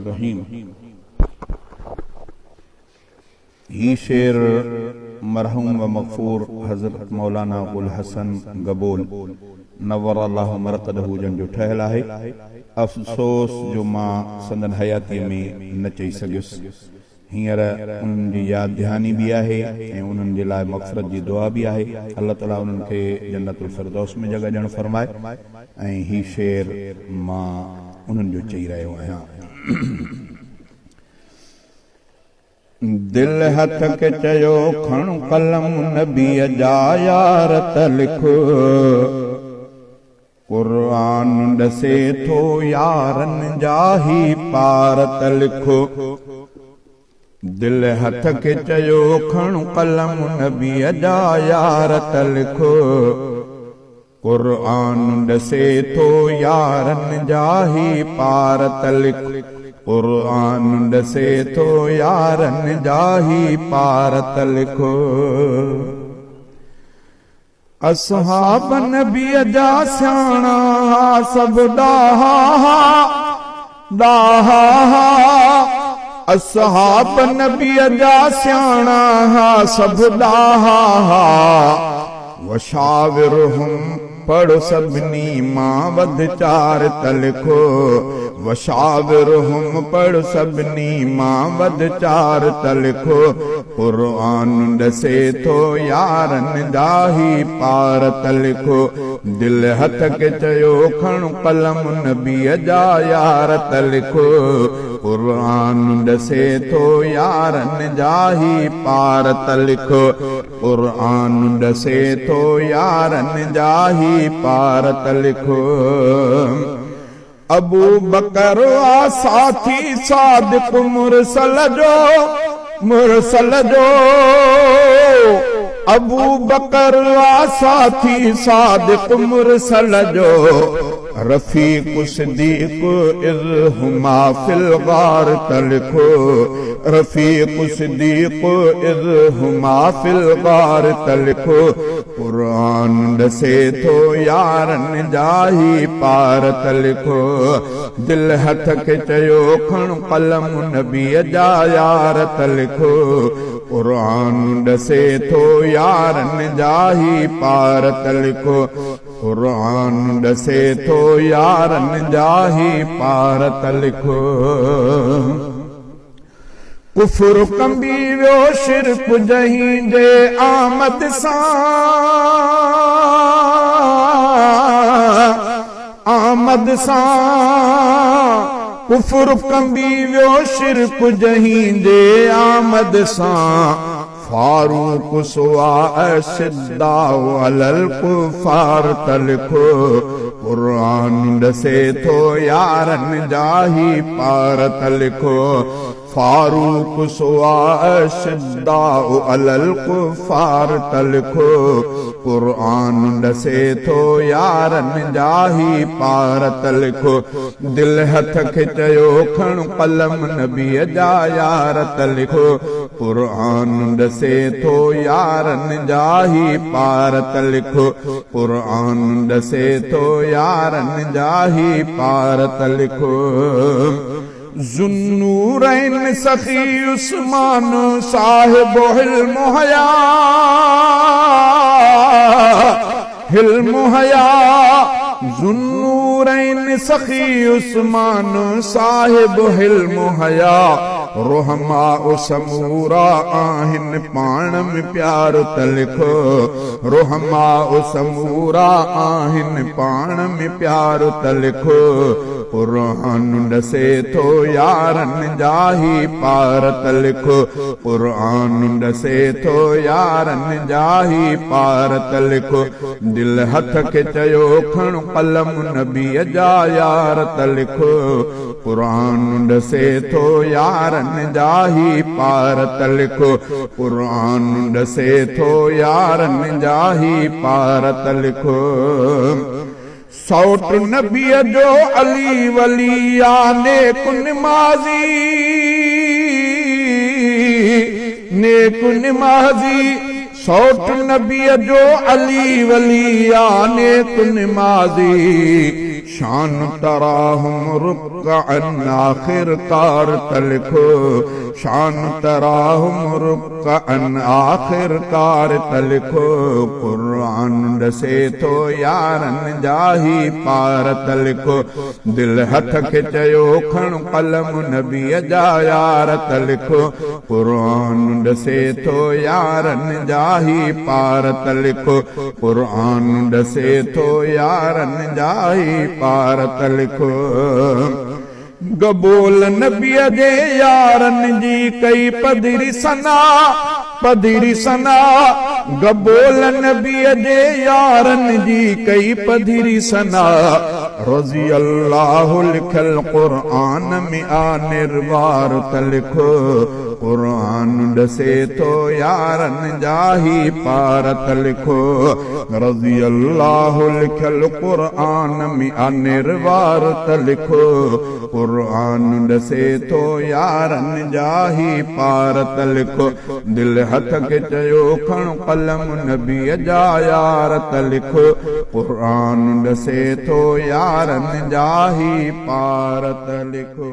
रहीम। ये शेर मरहूम व मग़फ़ूर हज़रत मौलाना गुल हसन गबोल नव्वरल्लाहु मरक़दहू जन जो ठहियल आहे। अफ़सोस जो मां संदन हयाती में न चई सघियुसि। हींअर उन्हनि जी यादि दहानी बि आहे ऐं उन्हनि जे लाइ मग़फ़िरत जी दुआ बि आहे। अल्लाह ताला उन्हनि खे जन्नतुल फ़िरदौस में जॻह ॾियणु फ़रमाए। ऐं ही शेर मां उन्हनि जो चई रहियो आहियां। दिल हथ के चयो खण कलम नबीअ जा यार त लिखो, क़ुरान ॾसे थो यारनि जा ही पार त लिखो। दिल हथ के चयो खण कलम नबीअ जा यार त लिखो, क़ुरान ॾसे थो यारनि जा ही पार त लिखो। क़ुरान ॾसे थो यारनि जा ही पार त लिखो। असहाब नबीअ जा सियाणा सभु ॾाहा ॾाहा, असहाब नबीअ जा सियाणा सभु ॾाहा। वशाविरहुम पढ़ सभिनी मां वध चार त लिखो, वशाविरहुम पढ़ सभिनी मां वध चार त लिखो। क़ुरान ॾसे थो यारनि जा ही पार त लिखो। दिल हथ के चयो खण कलम नबीअ जा यार त लिखो, क़ुरान ॾसे थो यारनि जा ही पार त लिखो। क़ुरान ॾसे थो यारनि जा ही पार त लिखो। अबू बकर आ साथी सादिक मुरसल जो, मुरसल जो। अबू बकर आ साथी सादिक मुरसल जो। रफ़ीक़ सिद्दीक़ इज़ हुमा फिल गार त लिखो, रफ़ीक़ सिद्दीक़ इज़ हुमा फिल गार त लिखो। क़ुरान ॾसे थो यारनि जा ही पार त लिखो। दिल हथ के चयो खण कलम नबीअ जा यार त लिखो, क़ुरान ॾसे थो यारनि जा ही पार त लिखो। क़ुरान ॾसे थो यारनि जा ही पार त लिखो। कुफ़्र कंबी वियो शिरक जहीं जे आमद सां, आमद सां। कुफ़्र कंबी वियो शिरक जहीं जे आमद सां। फारूक सुआ सिद्दाउ अलल कुफार त लिखो। क़ुरान ॾसे थो यारनि जा ही पार त लिखो। फारूक सुआ सिद्दाउ अलल कुफार त लिखो। क़ुरान ॾसे थो यारनि जा ही पार त लिखो। दिल हथ के चयो खण कलम नबीअ जा यार त लिखो, क़ुरान ॾसे थो यारनि जा ही पार त लिखो। क़ुरान ॾसे थो यारनि जा ही पार त लिखो। ज़ुन्नूरैन सखी उस्मान साहिब हिल्म हया, हिल्म हया। ज़ुन्नूरैन सखी उस्मान साहिब हिल्म हया। रोहमा समूरा आहिनि पाण में प्यार त लिखो, रोहमा समूरा आहिनि पाण में प्यार त लिखो। क़ुरान ॾसे थो यारनि जा ही पार त लिखो। क़ुरान ॾसे थो यारनि जा ही पार त लिखो। दिल हथ के चयो खण कलम नबीअ जा यार त लिखो, क़ुरान ॾसे थो यारनि जा ही पार त लिखो। क़ुरान ॾसे थो यारनि जा ही पार त लिखो। सौट नबीअ जो अली वलिया नेक निमाज़ी, नेक निमाज़ी। सौट नबीअ जो अली वलिया नेक निमाज़ी। शान तराहुम रुक्अन आखिरकार तलिखो शान तराहुम रुक्अन आखिरकार तलिखो कुरान दसे तो यारन जाही पार तलिखो दिल हथ खे चयो खण कलम नबी जा यार तलिखो कुरान दसे तो यारन जाही पार तलिखो कुरान दसे तो यारन जाही पार तलिखो गबोल नबीअ जे यारन जी कई पदिरी सना गबोल नबीअ जे यारन जी कई पदिरी सना रज़ी अल्लाहु लिखल क़ुरआन में आ निर्वार तलिखो कुरान दसे तो यारन जाही पार तलिखो रज़ी अल्लाहु लिखल क़ुरआन में आ निर्वार तलिखो कुरान दसे तो यारन जाही पार तलिखो दिल हथ के चयो खण कलम नबी जा यार तलिखो कुरान दसे तो यारन जाही पार तलिखो।